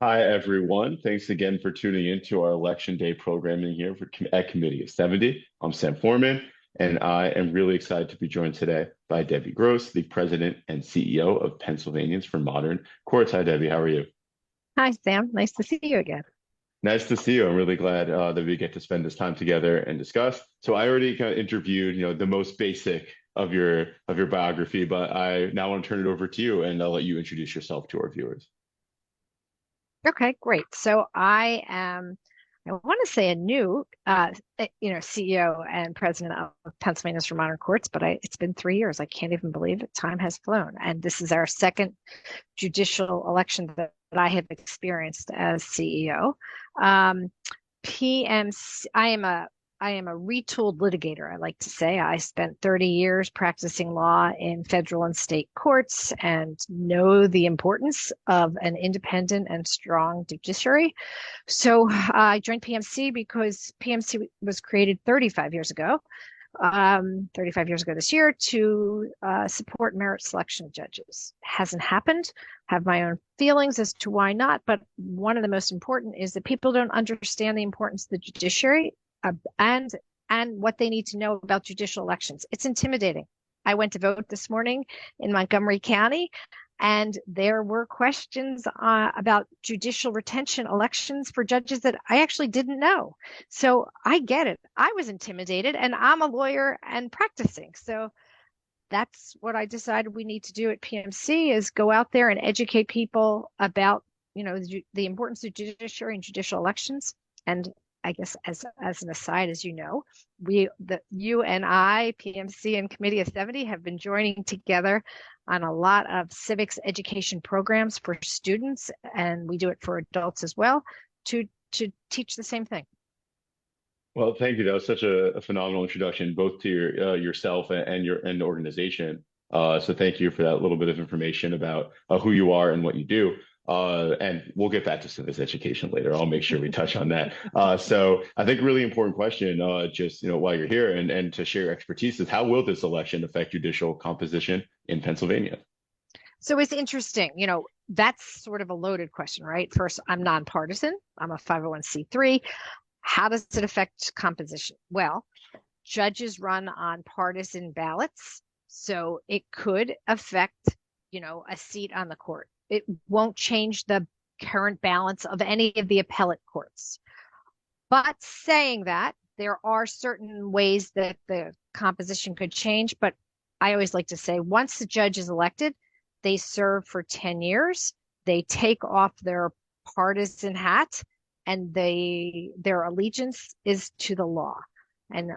Hi, everyone. Thanks again for tuning in to our Election Day programming here at Committee of 70. I'm Sam Forman, and I am really excited to be joined today by Debbie Gross, the President and CEO of Pennsylvanians for Modern Courts. Hi, Debbie. How are you? Hi, Sam. Nice to see you again. Nice to see you. I'm really glad that we get to spend this time together and discuss. So I already kind of interviewed, the most basic of your biography, but I now want to turn it over to you, and I'll let you introduce yourself to our viewers. Okay, great. So I want to say a new, CEO and president of Pennsylvanians for Modern Courts, but it's been 3 years. I can't even believe it. Time has flown. And this is our second judicial election that I have experienced as CEO. PMC, I am a retooled litigator. I like to say I spent 30 years practicing law in federal and state courts and know the importance of an independent and strong judiciary. So I joined PMC because PMC was created 35 years ago this year to support merit selection of judges. Hasn't happened. Have my own feelings as to why not, but one of the most important is that people don't understand the importance of the judiciary and what they need to know about judicial elections. It's intimidating. I went to vote this morning in Montgomery County, and there were questions about judicial retention elections for judges that I actually didn't know. So I get it. I was intimidated, and I'm a lawyer and practicing. So that's what I decided we need to do at PMC is go out there and educate people about, the importance of judiciary and judicial elections. And I guess as an aside, as you know, you and I, PMC and Committee of 70 have been joining together on a lot of civics education programs for students, and we do it for adults as well to teach the same thing. Well, thank you. That was such a phenomenal introduction, both to yourself and your and the organization. So thank you for that little bit of information about who you are and what you do. And we'll get back to civics education later. I'll make sure we touch on that. So I think a really important question, just while you're here and to share your expertise, is how will this election affect judicial composition in Pennsylvania? So it's interesting, that's sort of a loaded question, right? First, I'm nonpartisan. I'm a 501c3. How does it affect composition? Well, judges run on partisan ballots, so it could affect, a seat on the court. It won't change the current balance of any of the appellate courts. But saying that, there are certain ways that the composition could change. But I always like to say once the judge is elected, they serve for 10 years. They take off their partisan hat and their allegiance is to the law. And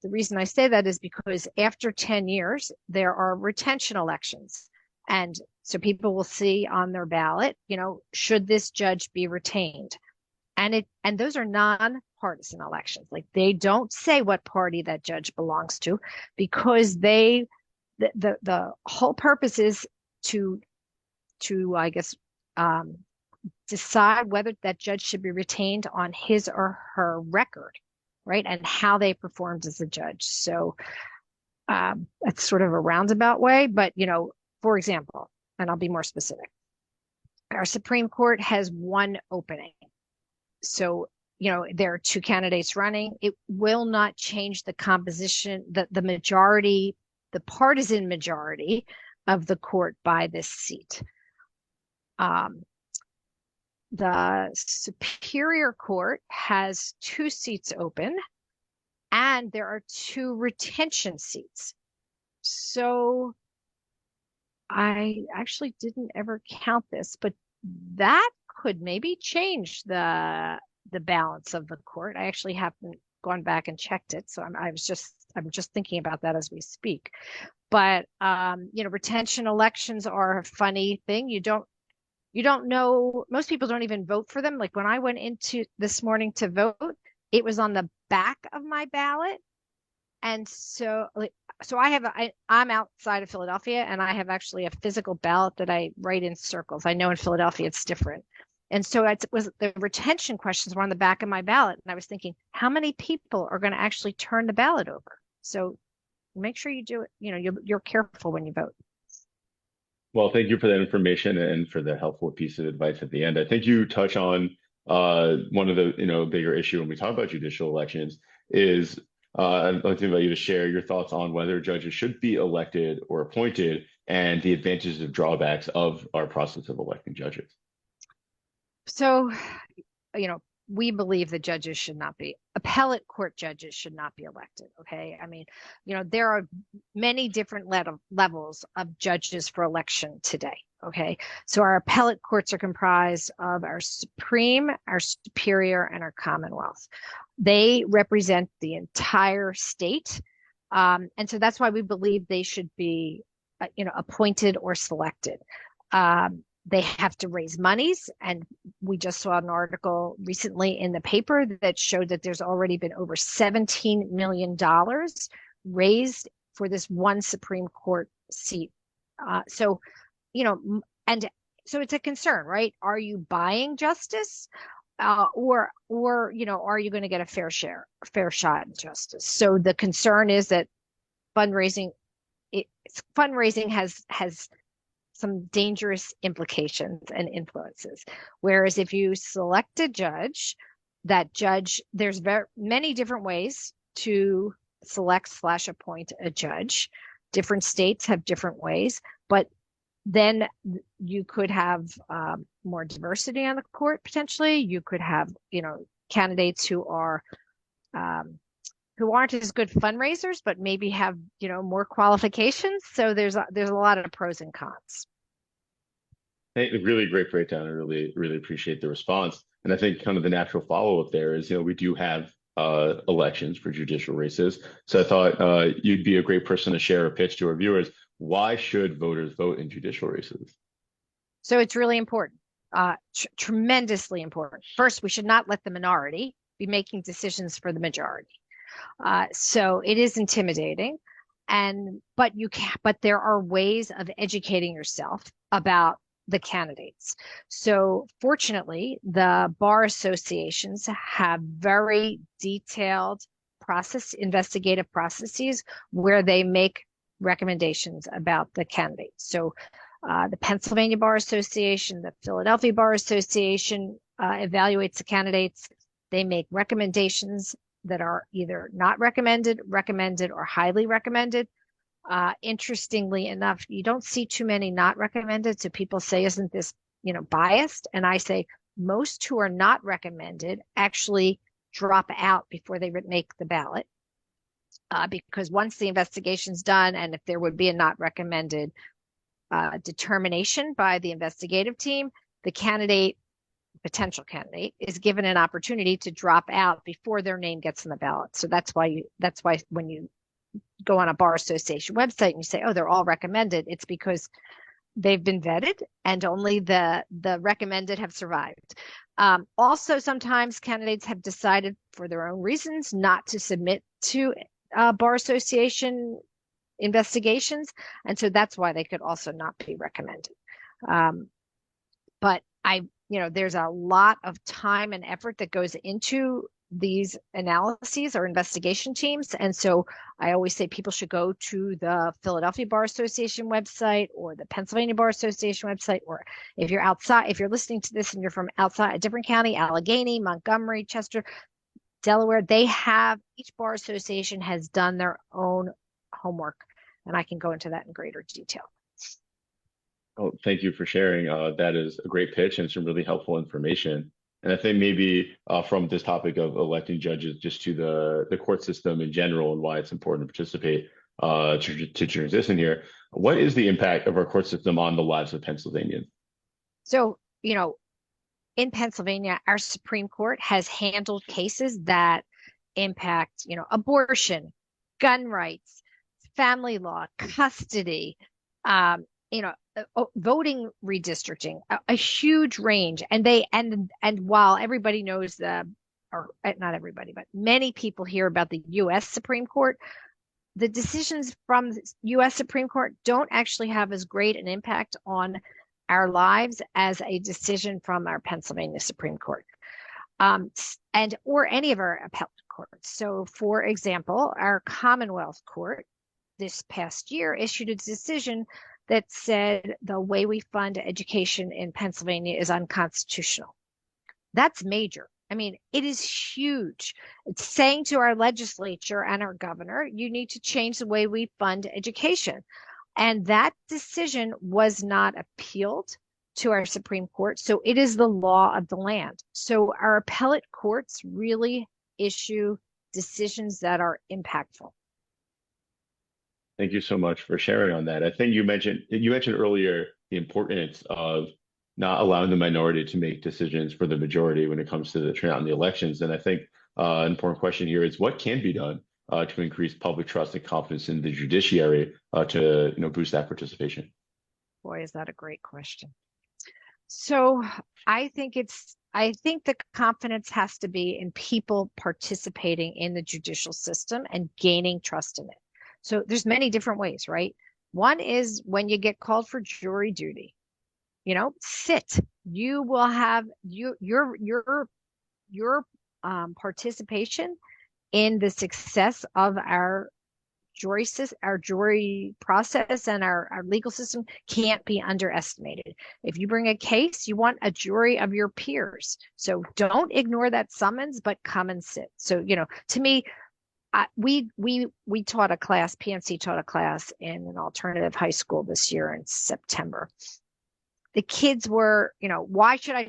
the reason I say that is because after 10 years, there are retention elections. And so people will see on their ballot, should this judge be retained? And those are nonpartisan elections. Like they don't say what party that judge belongs to because the whole purpose is to I guess decide whether that judge should be retained on his or her record, right? And how they performed as a judge. So that's sort of a roundabout way, but for example, and I'll be more specific, our Supreme Court has one opening. So, there are two candidates running. It will not change the composition, the majority, the partisan majority of the court by this seat. The Superior Court has two seats open, and there are two retention seats. So I actually didn't ever count this, but that could maybe change the balance of the court. I actually haven't gone back and checked it, so I'm just thinking about that as we speak. But retention elections are a funny thing. You don't know. Most people don't even vote for them. Like when I went into this morning to vote, it was on the back of my ballot. And so I'm outside of Philadelphia and I have actually a physical ballot that I write in circles. I know in Philadelphia it's different. And so it was the retention questions were on the back of my ballot. And I was thinking, how many people are going to actually turn the ballot over? So make sure you do it. You're careful when you vote. Well, thank you for that information and for the helpful piece of advice at the end. I think you touch on one of the bigger issue when we talk about judicial elections is I'd like to invite you to share your thoughts on whether judges should be elected or appointed and the advantages and drawbacks of our process of electing judges. So, you know, we believe that judges should not be, appellate court judges should not be elected. Okay. I mean, there are many different levels of judges for election today. Okay. So our appellate courts are comprised of our Supreme, our Superior, and our Commonwealth. They represent the entire state. And so that's why we believe they should be, appointed or selected. They have to raise monies. And we just saw an article recently in the paper that showed that there's already been over $17 million raised for this one Supreme Court seat. And so it's a concern, right? Are you buying justice? Or are you going to get a fair shot at justice? So the concern is that fundraising has some dangerous implications and influences. Whereas if you select a judge, there's many different ways to select/appoint a judge. Different states have different ways, but then you could have more diversity on the court potentially. You could have, candidates who aren't as good fundraisers, but maybe have, more qualifications. So there's a lot of pros and cons. Hey, a really great breakdown. I really, really appreciate the response. And I think kind of the natural follow-up there is, we do have elections for judicial races. So I thought you'd be a great person to share a pitch to our viewers. Why should voters vote in judicial races? So it's really important, tremendously important. First, we should not let the minority be making decisions for the majority. So it is intimidating, but there are ways of educating yourself about the candidates. So fortunately, the bar associations have very detailed investigative processes where they make recommendations about the candidates. So the Pennsylvania Bar Association, the Philadelphia Bar Association evaluates the candidates. They make recommendations that are either not recommended, or highly recommended. Interestingly enough, you don't see too many not recommended. So people say, isn't this, biased? And I say most who are not recommended actually drop out before they make the ballot. Because once the investigation's done, and if there would be a not recommended determination by the investigative team, the potential candidate is given an opportunity to drop out before their name gets on the ballot. So that's why when you go on a bar association website and you say, oh, they're all recommended, it's because they've been vetted and only the recommended have survived. Also, sometimes candidates have decided for their own reasons not to submit to bar association investigations. And so that's why they could also not be recommended. But there's a lot of time and effort that goes into these analyses or investigation teams. And so I always say people should go to the Philadelphia Bar Association website or the Pennsylvania Bar Association website, or if you're listening to this and you're from outside a different county, Allegheny, Montgomery, Chester, Delaware, each bar association has done their own homework. And I can go into that in greater detail. Oh, thank you for sharing. That is a great pitch and some really helpful information. And I think maybe from this topic of electing judges just to the court system in general and why it's important to participate to transition here, what is the impact of our court system on the lives of Pennsylvanians? So, in Pennsylvania, our Supreme Court has handled cases that impact, abortion, gun rights, family law, custody, voting redistricting, a huge range. And while everybody knows or not everybody, but many people hear about the U.S. Supreme Court, the decisions from the U.S. Supreme Court don't actually have as great an impact on our lives as a decision from our Pennsylvania Supreme Court, or any of our appellate courts. So, for example, our Commonwealth Court this past year issued a decision that said the way we fund education in Pennsylvania is unconstitutional. That's major. I mean, it is huge. It's saying to our legislature and our governor, you need to change the way we fund education. And that decision was not appealed to our Supreme Court. So it is the law of the land. So our appellate courts really issue decisions that are impactful. Thank you so much for sharing on that. I think you mentioned earlier the importance of not allowing the minority to make decisions for the majority when it comes to the turnout in the elections. And I think an important question here is what can be done to increase public trust and confidence in the judiciary to boost that participation. Boy, is that a great question. So I think the confidence has to be in people participating in the judicial system and gaining trust in it. So there's many different ways, right? One is when you get called for jury duty, sit. You will have your participation in the success of our jury process and our legal system can't be underestimated. If you bring a case, you want a jury of your peers. So don't ignore that summons, but come and sit. So, to me, we taught a class, PMC taught a class in an alternative high school this year in September. The kids were, why should I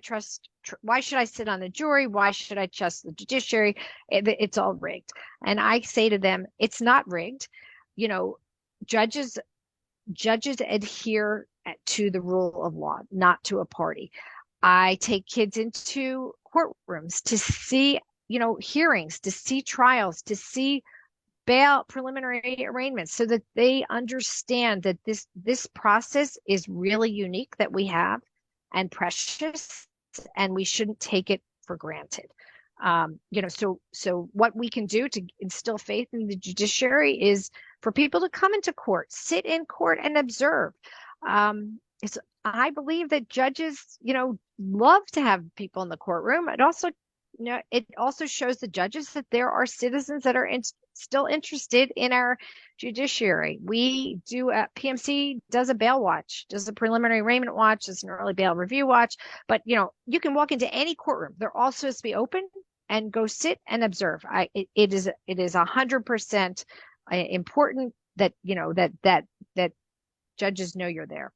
sit on the jury? Why should I trust the judiciary? It's all rigged. And I say to them, it's not rigged. Judges adhere to the rule of law, not to a party. I take kids into courtrooms to see, hearings, to see trials, to see bail preliminary arraignments so that they understand that this process is really unique that we have and precious, and we shouldn't take it for granted. So what we can do to instill faith in the judiciary is for people to come into court, sit in court and observe. I believe that judges, love to have people in the courtroom. It also shows the judges that there are citizens that are still interested in our judiciary. We do PMC does a bail watch, does a preliminary arraignment watch, does an early bail review watch. But you can walk into any courtroom; they're all supposed to be open and go sit and observe. It is 100% important that that judges know you're there.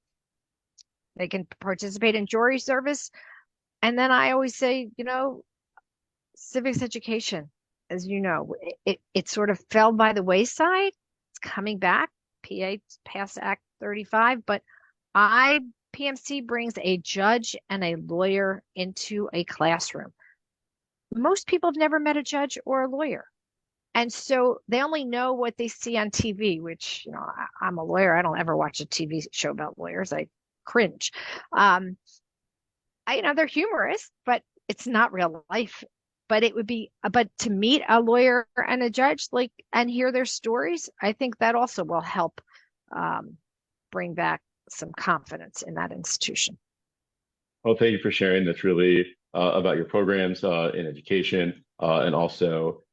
They can participate in jury service, and then I always say, civics education, as you know, it sort of fell by the wayside. It's coming back. PA passed Act 35, but PMC brings a judge and a lawyer into a classroom. Most people have never met a judge or a lawyer. And so they only know what they see on TV, which, I'm a lawyer. I don't ever watch a TV show about lawyers. I cringe. They're humorous, but it's not real life. But but to meet a lawyer and a judge, and hear their stories, I think that also will help bring back some confidence in that institution. Well, thank you for sharing. That's really about your programs in education and also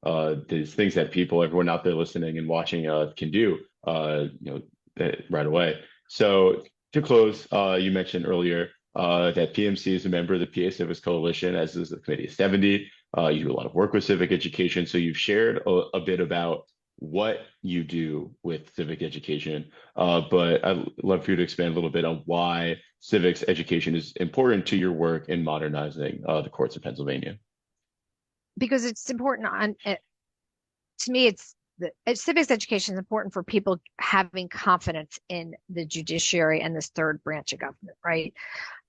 these things that everyone out there listening and watching can do, right away. So to close, you mentioned earlier that PMC is a member of the PA Civics Coalition, as is the Committee of 70. You do a lot of work with civic education. So you've shared a bit about what you do with civic education, but I'd love for you to expand a little bit on why civics education is important to your work in modernizing the courts of Pennsylvania. Because it's important to me, civics education is important for people having confidence in the judiciary and this third branch of government, right?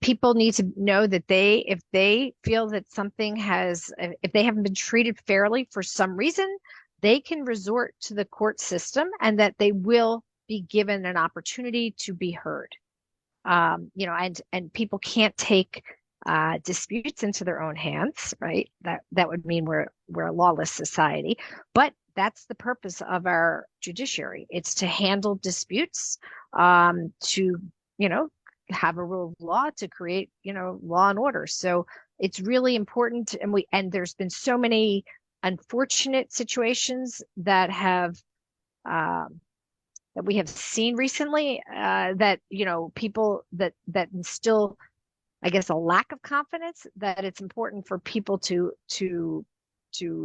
People need to know that if they feel that if they haven't been treated fairly for some reason, they can resort to the court system and that they will be given an opportunity to be heard. And people can't take disputes into their own hands, right? That would mean we're a lawless society, but that's the purpose of our judiciary. It's to handle disputes, to have a rule of law, to create law and order. So it's really important, and there's been so many unfortunate situations that have that we have seen recently, that people that instill, I guess, a lack of confidence, that it's important for people to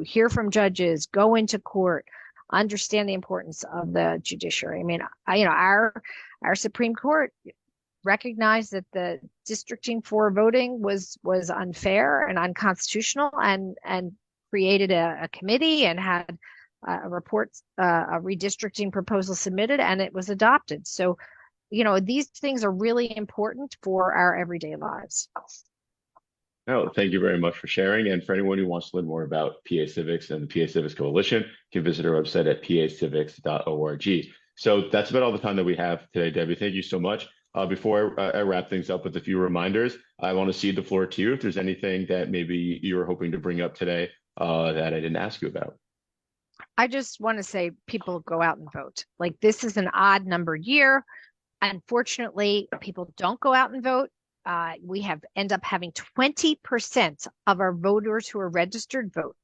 hear from judges, go into court, understand the importance of the judiciary. I mean, our Supreme Court recognized that the districting for voting was unfair and unconstitutional, and created a committee and had a report, a redistricting proposal submitted, and it was adopted. So, these things are really important for our everyday lives. No, thank you very much for sharing. And for anyone who wants to learn more about PA Civics and the PA Civics Coalition, you can visit our website at pacivics.org. So that's about all the time that we have today, Debbie. Thank you so much. Before I wrap things up with a few reminders, I want to cede the floor to you if there's anything that maybe you were hoping to bring up today that I didn't ask you about. I just want to say, people go out and vote. Like, this is an odd number year. Unfortunately, people don't go out and vote. We end up having 20% of our voters who are registered vote.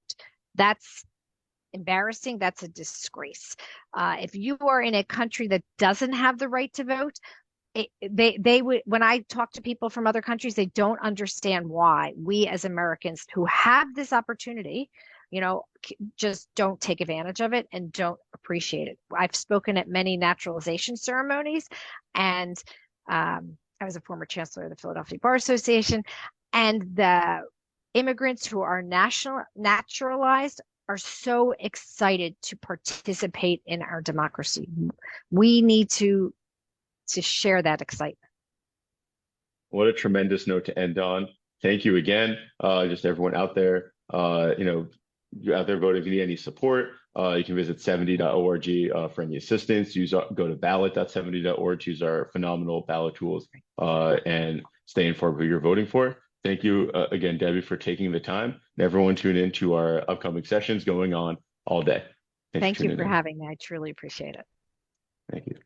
That's embarrassing. That's a disgrace. If you are in a country that doesn't have the right to vote, they would, when I talk to people from other countries, they don't understand why we as Americans who have this opportunity, just don't take advantage of it and don't appreciate it. I've spoken at many naturalization ceremonies, and I was a former chancellor of the Philadelphia Bar Association, and the immigrants who are naturalized are so excited to participate in our democracy. We need to share that excitement. What a tremendous note to end on. Thank you again, just everyone out there. You're out there voting. If you need any support, you can visit 70.org for any assistance. Go to ballot.70.org. Use our phenomenal ballot tools and stay informed who you're voting for. Thank you again, Debbie, for taking the time. And everyone tune in to our upcoming sessions going on all day. Thank you for having me. I truly appreciate it. Thank you.